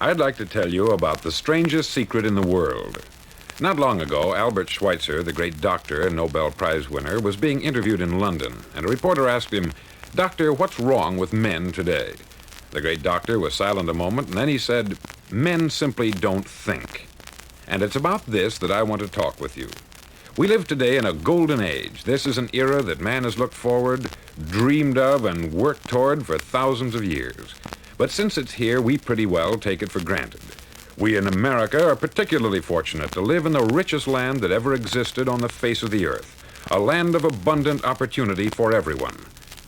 I'd like to tell you about the strangest secret in the world. Not long ago, Albert Schweitzer, the great doctor and Nobel Prize winner, was being interviewed in London, and a reporter asked him, "Doctor, what's wrong with men today?" The great doctor was silent a moment, and then he said, "Men simply don't think." And it's about this that I want to talk with you. We live today in a golden age. This is an era that man has looked forward, dreamed of, and worked toward for thousands of years. But since it's here, we pretty well take it for granted. We in America are particularly fortunate to live in the richest land that ever existed on the face of the earth, a land of abundant opportunity for everyone.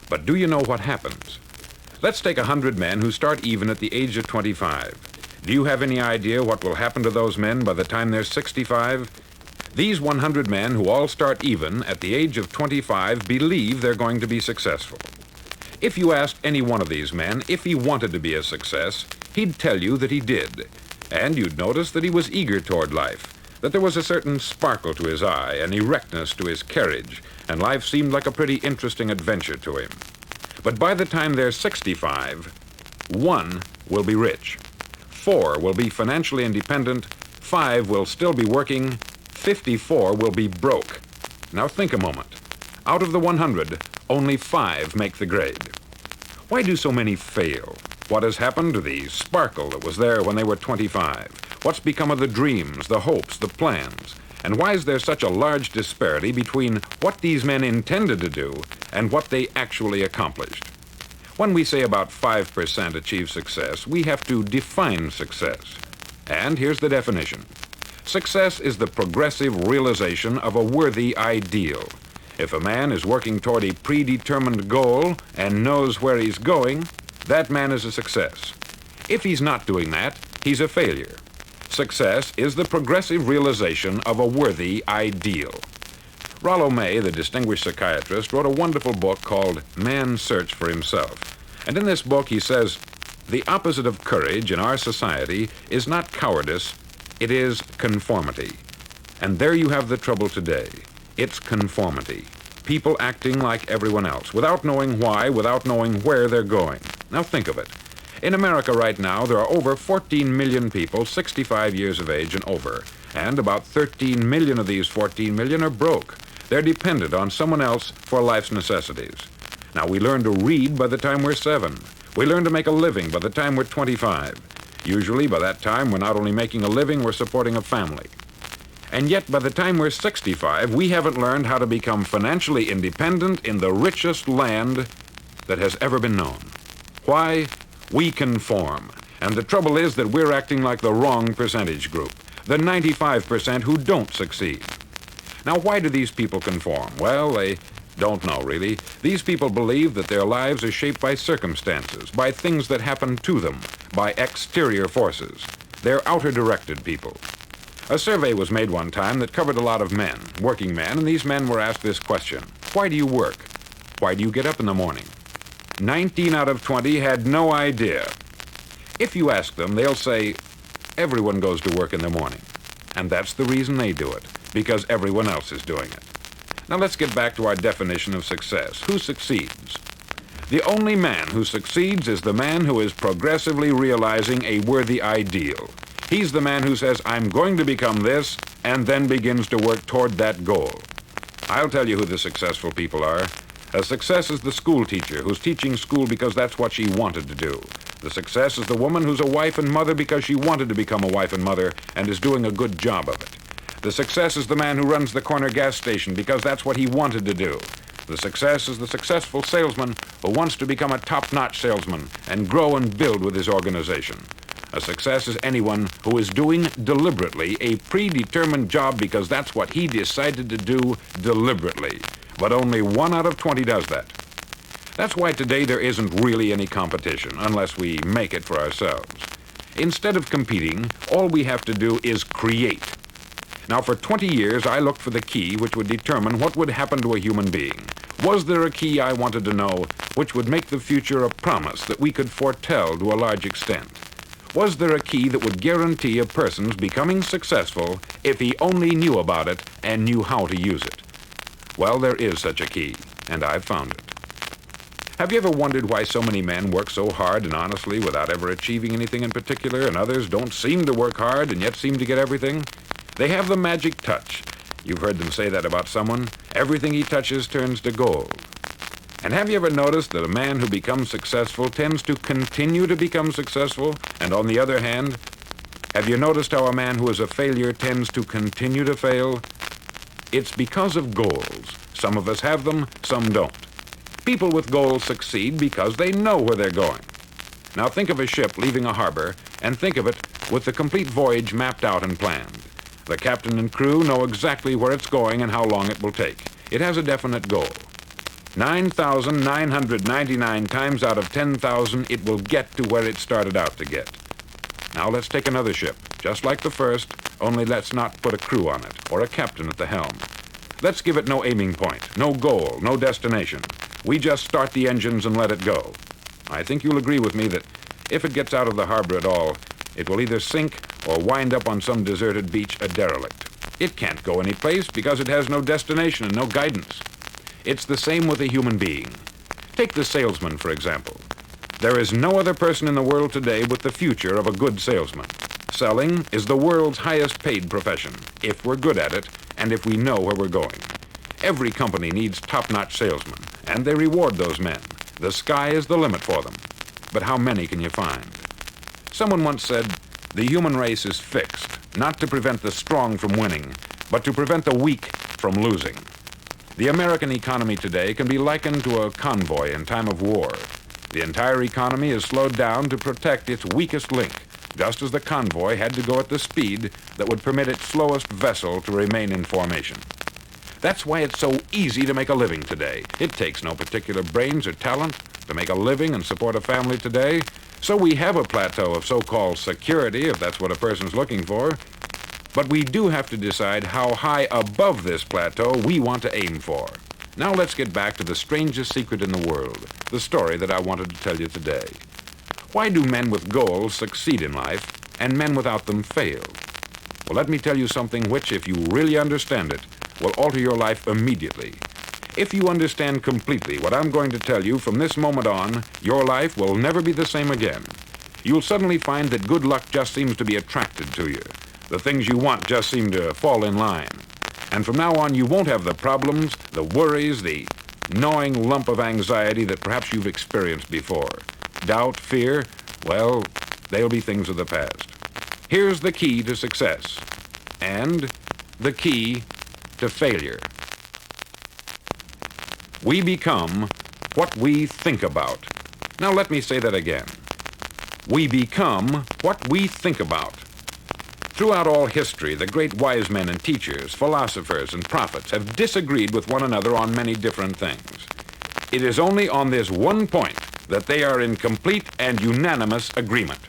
But do you know what happens? Let's take 100 men who start even at the age of 25. Do you have any idea what will happen to those men by the time they're 65? These 100 men who all start even at the age of 25 believe they're going to be successful. If you asked any one of these men if he wanted to be a success, he'd tell you that he did. And you'd notice that he was eager toward life, that there was a certain sparkle to his eye, an erectness to his carriage, and life seemed like a pretty interesting adventure to him. But by the time they're 65, 1 will be rich, 4 will be financially independent, 5 will still be working, 54 will be broke. Now think a moment. Out of the 100, only 5 make the grade. Why do so many fail? What has happened to the sparkle that was there when they were 25? What's become of the dreams, the hopes, the plans? And why is there such a large disparity between what these men intended to do and what they actually accomplished? When we say about 5% achieve success, we have to define success. And here's the definition. Success is the progressive realization of a worthy ideal. If a man is working toward a predetermined goal and knows where he's going, that man is a success. If he's not doing that, he's a failure. Success is the progressive realization of a worthy ideal. Rollo May, the distinguished psychiatrist, wrote a wonderful book called Man's Search for Himself. And in this book he says, the opposite of courage in our society is not cowardice, it is conformity. And there you have the trouble today. It's conformity. People acting like everyone else, without knowing why, without knowing where they're going. Now think of it. In America right now, there are over 14 million people 65 years of age and over, and about 13 million of these 14 million are broke. They're dependent on someone else for life's necessities. Now, we learn to read by the time we're 7. We learn to make a living by the time we're 25. Usually, by that time, we're not only making a living, we're supporting a family. And yet, by the time we're 65, we haven't learned how to become financially independent in the richest land that has ever been known. Why? We conform. And the trouble is that we're acting like the wrong percentage group, the 95% who don't succeed. Now, why do these people conform? Well, they don't know, really. These people believe that their lives are shaped by circumstances, by things that happen to them, by exterior forces. They're outer-directed people. A survey was made one time that covered a lot of men, working men, and these men were asked this question. Why do you work? Why do you get up in the morning? 19 out of 20 had no idea. If you ask them, they'll say, everyone goes to work in the morning. And that's the reason they do it, because everyone else is doing it. Now let's get back to our definition of success. Who succeeds? The only man who succeeds is the man who is progressively realizing a worthy ideal. He's the man who says, I'm going to become this, and then begins to work toward that goal. I'll tell you who the successful people are. A success is the school teacher who's teaching school because that's what she wanted to do. The success is the woman who's a wife and mother because she wanted to become a wife and mother and is doing a good job of it. The success is the man who runs the corner gas station because that's what he wanted to do. The success is the successful salesman who wants to become a top-notch salesman and grow and build with his organization. A success is anyone who is doing deliberately a predetermined job because that's what he decided to do deliberately. But only 1 out of 20 does that. That's why today there isn't really any competition unless we make it for ourselves. Instead of competing, all we have to do is create. Now, for 20 years, I looked for the key which would determine what would happen to a human being. Was there a key I wanted to know which would make the future a promise that we could foretell to a large extent? Was there a key that would guarantee a person's becoming successful if he only knew about it and knew how to use it? Well, there is such a key, and I've found it. Have you ever wondered why so many men work so hard and honestly without ever achieving anything in particular, and others don't seem to work hard and yet seem to get everything? They have the magic touch. You've heard them say that about someone. Everything he touches turns to gold. And have you ever noticed that a man who becomes successful tends to continue to become successful? And on the other hand, have you noticed how a man who is a failure tends to continue to fail? It's because of goals. Some of us have them, some don't. People with goals succeed because they know where they're going. Now think of a ship leaving a harbor, and think of it with the complete voyage mapped out and planned. The captain and crew know exactly where it's going and how long it will take. It has a definite goal. 9,999 times out of 10,000, it will get to where it started out to get. Now let's take another ship, just like the first, only let's not put a crew on it, or a captain at the helm. Let's give it no aiming point, no goal, no destination. We just start the engines and let it go. I think you'll agree with me that if it gets out of the harbor at all, it will either sink or wind up on some deserted beach a derelict. It can't go anyplace because it has no destination and no guidance. It's the same with a human being. Take the salesman, for example. There is no other person in the world today with the future of a good salesman. Selling is the world's highest paid profession, if we're good at it and if we know where we're going. Every company needs top-notch salesmen, and they reward those men. The sky is the limit for them. But how many can you find? Someone once said, the human race is fixed, not to prevent the strong from winning, but to prevent the weak from losing. The American economy today can be likened to a convoy in time of war. The entire economy is slowed down to protect its weakest link, just as the convoy had to go at the speed that would permit its slowest vessel to remain in formation. That's why it's so easy to make a living today. It takes no particular brains or talent to make a living and support a family today. So we have a plateau of so-called security, if that's what a person's looking for. But we do have to decide how high above this plateau we want to aim for. Now let's get back to the strangest secret in the world, the story that I wanted to tell you today. Why do men with goals succeed in life and men without them fail? Well, let me tell you something which, if you really understand it, will alter your life immediately. If you understand completely what I'm going to tell you from this moment on, your life will never be the same again. You'll suddenly find that good luck just seems to be attracted to you. The things you want just seem to fall in line. And from now on, you won't have the problems, the worries, the gnawing lump of anxiety that perhaps you've experienced before. Doubt, fear, well, they'll be things of the past. Here's the key to success, and the key to failure. We become what we think about. Now let me say that again. We become what we think about. Throughout all history, the great wise men and teachers, philosophers and prophets have disagreed with one another on many different things. It is only on this one point that they are in complete and unanimous agreement.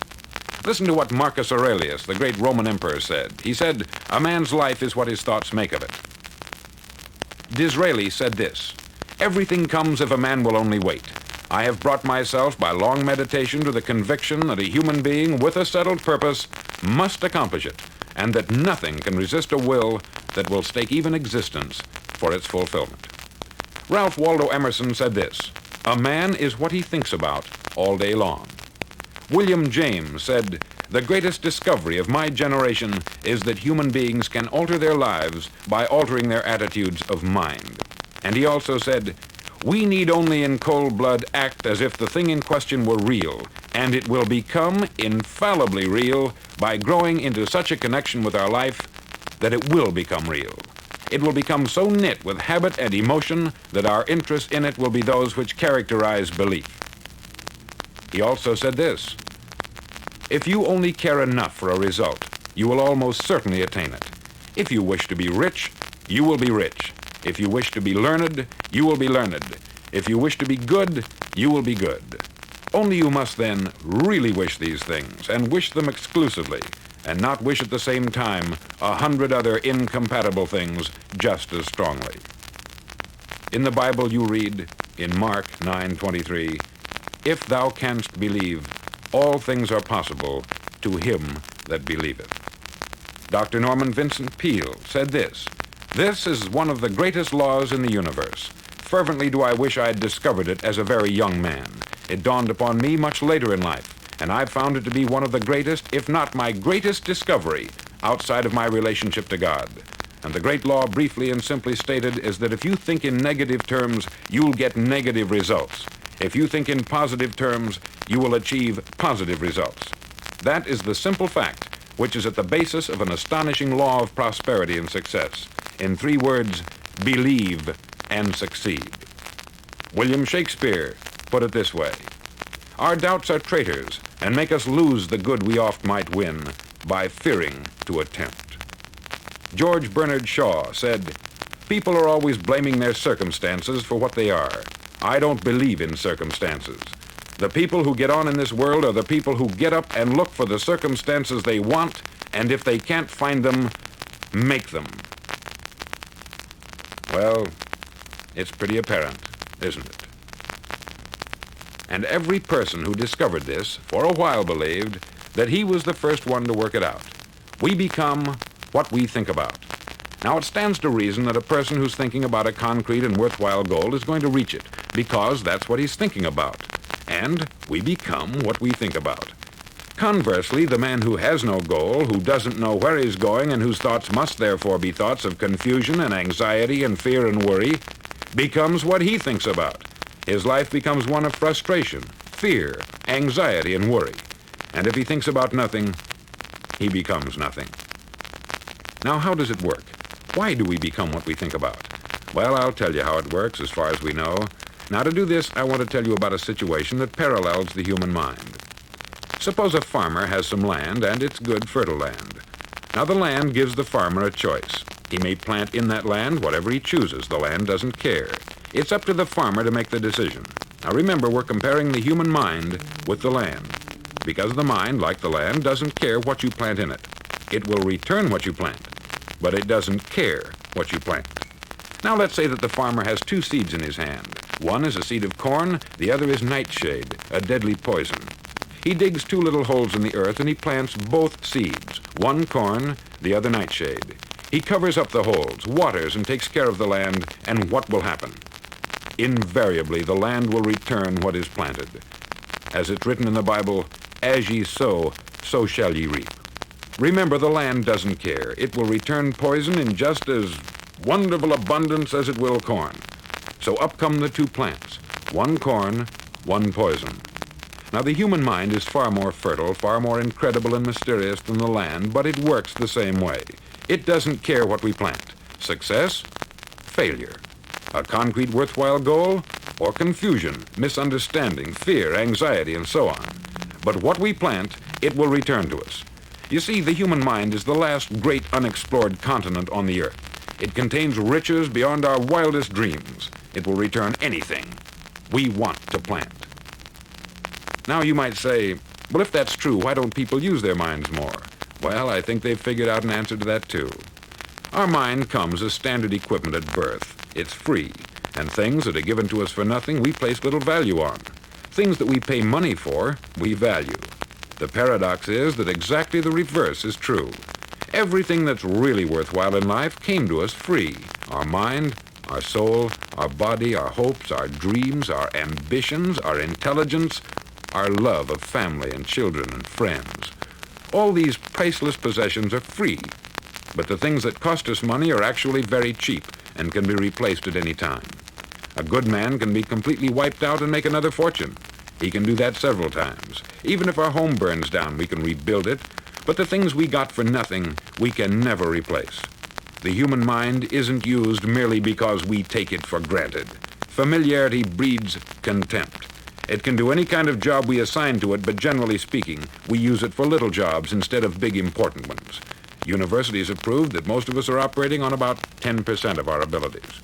Listen to what Marcus Aurelius, the great Roman emperor, said. He said, "A man's life is what his thoughts make of it." Disraeli said this, "Everything comes if a man will only wait. I have brought myself by long meditation to the conviction that a human being with a settled purpose must accomplish it, and that nothing can resist a will that will stake even existence for its fulfillment." Ralph Waldo Emerson said this, "A man is what he thinks about all day long." William James said, "The greatest discovery of my generation is that human beings can alter their lives by altering their attitudes of mind." And he also said, "We need only in cold blood act as if the thing in question were real, and it will become infallibly real by growing into such a connection with our life that it will become real. It will become so knit with habit and emotion that our interest in it will be those which characterize belief." He also said this, "If you only care enough for a result, you will almost certainly attain it. If you wish to be rich, you will be rich. If you wish to be learned, you will be learned. If you wish to be good, you will be good. Only you must then really wish these things, and wish them exclusively, and not wish at the same time 100 other incompatible things just as strongly." In the Bible you read, in Mark 9:23, "If thou canst believe, all things are possible to him that believeth." Dr. Norman Vincent Peale said this, "This is one of the greatest laws in the universe. fervently do I wish I had discovered it as a very young man. It dawned upon me much later in life, and I've found it to be one of the greatest, if not my greatest discovery, outside of my relationship to God. And the great law, briefly and simply stated, is that if you think in negative terms, you'll get negative results. If you think in positive terms, you will achieve positive results. That is the simple fact which is at the basis of an astonishing law of prosperity and success. In 3 words, believe and succeed. William Shakespeare put it this way: our doubts are traitors and make us lose the good we oft might win by fearing to attempt. George Bernard Shaw said, people are always blaming their circumstances for what they are. I don't believe in circumstances. The people who get on in this world are the people who get up and look for the circumstances they want, and if they can't find them, make them. Well, it's pretty apparent, isn't it? And every person who discovered this for a while believed that he was the first one to work it out. We become what we think about. Now, it stands to reason that a person who's thinking about a concrete and worthwhile goal is going to reach it, because that's what he's thinking about. And we become what we think about. Conversely, the man who has no goal, who doesn't know where he's going, and whose thoughts must therefore be thoughts of confusion and anxiety and fear and worry, becomes what he thinks about. His life becomes one of frustration, fear, anxiety, and worry. And if he thinks about nothing, he becomes nothing. Now, how does it work? Why do we become what we think about? Well, I'll tell you how it works as far as we know. Now, to do this, I want to tell you about a situation that parallels the human mind. Suppose a farmer has some land, and it's good, fertile land. Now, the land gives the farmer a choice. He may plant in that land whatever he chooses. The land doesn't care. It's up to the farmer to make the decision. Now, remember, we're comparing the human mind with the land, because the mind, like the land, doesn't care what you plant in it. It will return what you plant, but it doesn't care what you plant. Now, let's say that the farmer has 2 seeds in his hand. One is a seed of corn, the other is nightshade, a deadly poison. He digs 2 little holes in the earth and he plants both seeds, one corn, the other nightshade. He covers up the holes, waters, and takes care of the land, and what will happen? Invariably, the land will return what is planted. As it's written in the Bible, as ye sow, so shall ye reap. Remember, the land doesn't care. It will return poison in just as wonderful abundance as it will corn. So up come the 2 plants, one corn, one poison. Now, the human mind is far more fertile, far more incredible and mysterious than the land, but it works the same way. It doesn't care what we plant. Success, failure. A concrete, worthwhile goal, or confusion, misunderstanding, fear, anxiety, and so on. But what we plant, it will return to us. You see, the human mind is the last great unexplored continent on the earth. It contains riches beyond our wildest dreams. It will return anything we want to plant. Now, you might say, well, if that's true, why don't people use their minds more? Well, I think they've figured out an answer to that, too. Our mind comes as standard equipment at birth. It's free, and things that are given to us for nothing, we place little value on. Things that we pay money for, we value. The paradox is that exactly the reverse is true. Everything that's really worthwhile in life came to us free. Our mind, our soul, our body, our hopes, our dreams, our ambitions, our intelligence, our love of family and children and friends. All these priceless possessions are free, but the things that cost us money are actually very cheap and can be replaced at any time. A good man can be completely wiped out and make another fortune. He can do that several times. Even if our home burns down, we can rebuild it, but the things we got for nothing, we can never replace. The human mind isn't used merely because we take it for granted. Familiarity breeds contempt. It can do any kind of job we assign to it, but generally speaking, we use it for little jobs instead of big, important ones. Universities have proved that most of us are operating on about 10% of our abilities.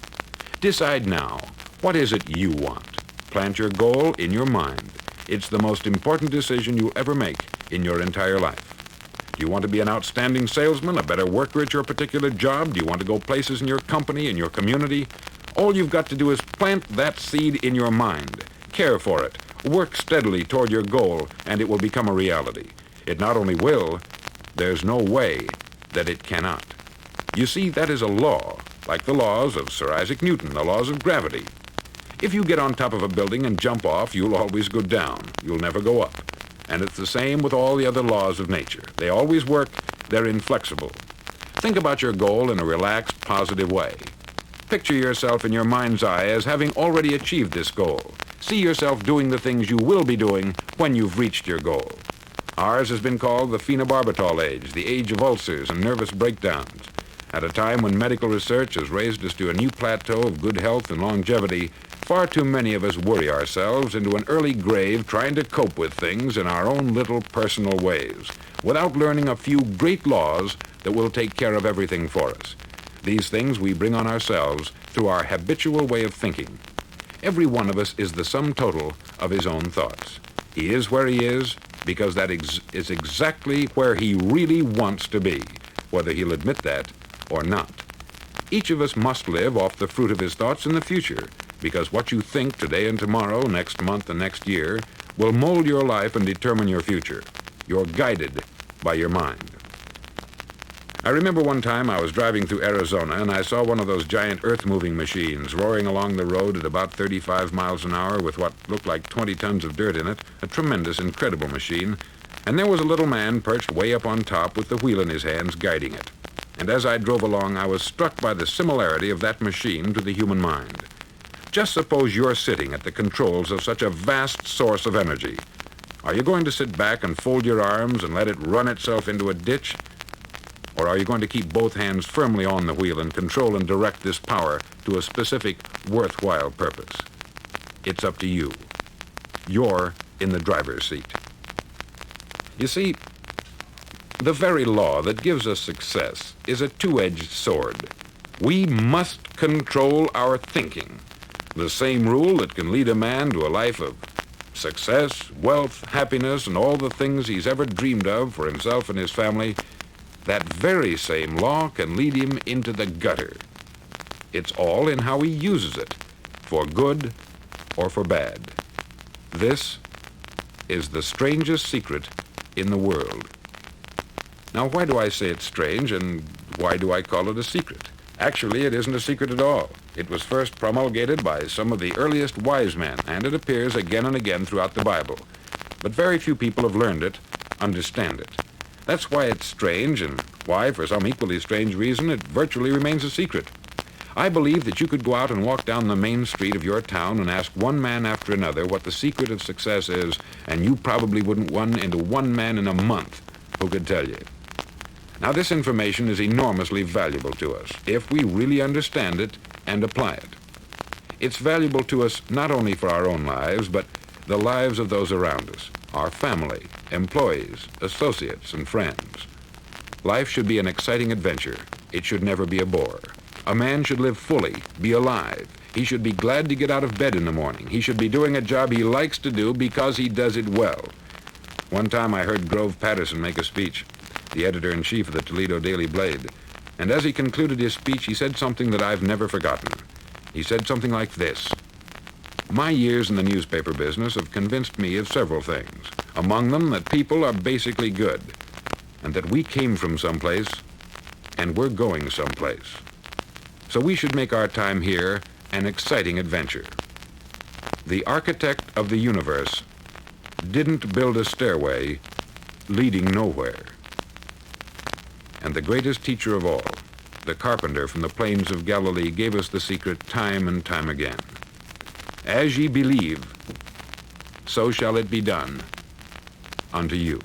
Decide now, what is it you want? Plant your goal in your mind. It's the most important decision you'll ever make in your entire life. Do you want to be an outstanding salesman, a better worker at your particular job? Do you want to go places in your company, in your community? All you've got to do is plant that seed in your mind. Care for it. Work steadily toward your goal, and it will become a reality. It not only will, there's no way that it cannot. You see, that is a law, like the laws of Sir Isaac Newton, the laws of gravity. If you get on top of a building and jump off, you'll always go down. You'll never go up. And it's the same with all the other laws of nature. They always work. They're inflexible. Think about your goal in a relaxed, positive way. Picture yourself in your mind's eye as having already achieved this goal. See yourself doing the things you will be doing when you've reached your goal. Ours has been called the phenobarbital age, the age of ulcers and nervous breakdowns. At a time when medical research has raised us to a new plateau of good health and longevity, far too many of us worry ourselves into an early grave trying to cope with things in our own little personal ways, without learning a few great laws that will take care of everything for us. These things we bring on ourselves through our habitual way of thinking. Every one of us is the sum total of his own thoughts. He is where he is because that is exactly where he really wants to be, whether he'll admit that or not. Each of us must live off the fruit of his thoughts in the future, because what you think today and tomorrow, next month and next year, will mold your life and determine your future. You're guided by your mind. I remember one time I was driving through Arizona and I saw one of those giant earth-moving machines roaring along the road at about 35 miles an hour with what looked like 20 tons of dirt in it, a tremendous, incredible machine, and there was a little man perched way up on top with the wheel in his hands guiding it. And as I drove along, I was struck by the similarity of that machine to the human mind. Just suppose you're sitting at the controls of such a vast source of energy. Are you going to sit back and fold your arms and let it run itself into a ditch? Or are you going to keep both hands firmly on the wheel and control and direct this power to a specific, worthwhile purpose? It's up to you. You're in the driver's seat. You see, the very law that gives us success is a two-edged sword. We must control our thinking. The same rule that can lead a man to a life of success, wealth, happiness, and all the things he's ever dreamed of for himself and his family, that very same law can lead him into the gutter. It's all in how he uses it, for good or for bad. This is the strangest secret in the world. Now, why do I say it's strange, and why do I call it a secret? Actually, it isn't a secret at all. It was first promulgated by some of the earliest wise men, and it appears again and again throughout the Bible. But very few people have learned it, understand it. That's why it's strange, and why, for some equally strange reason, it virtually remains a secret. I believe that you could go out and walk down the main street of your town and ask one man after another what the secret of success is, and you probably wouldn't run into one man in a month who could tell you. Now, this information is enormously valuable to us if we really understand it and apply it. It's valuable to us not only for our own lives, but the lives of those around us, our family, employees, associates, and friends. Life should be an exciting adventure. It should never be a bore. A man should live fully, be alive. He should be glad to get out of bed in the morning. He should be doing a job he likes to do because he does it well. One time I heard Grove Patterson make a speech, the editor-in-chief of the Toledo Daily Blade, and as he concluded his speech, he said something that I've never forgotten. He said something like this: "My years in the newspaper business have convinced me of several things, among them that people are basically good, and that we came from someplace, and we're going someplace. So we should make our time here an exciting adventure. The architect of the universe didn't build a stairway leading nowhere. And the greatest teacher of all, the carpenter from the plains of Galilee, gave us the secret time and time again. As ye believe, so shall it be done unto you."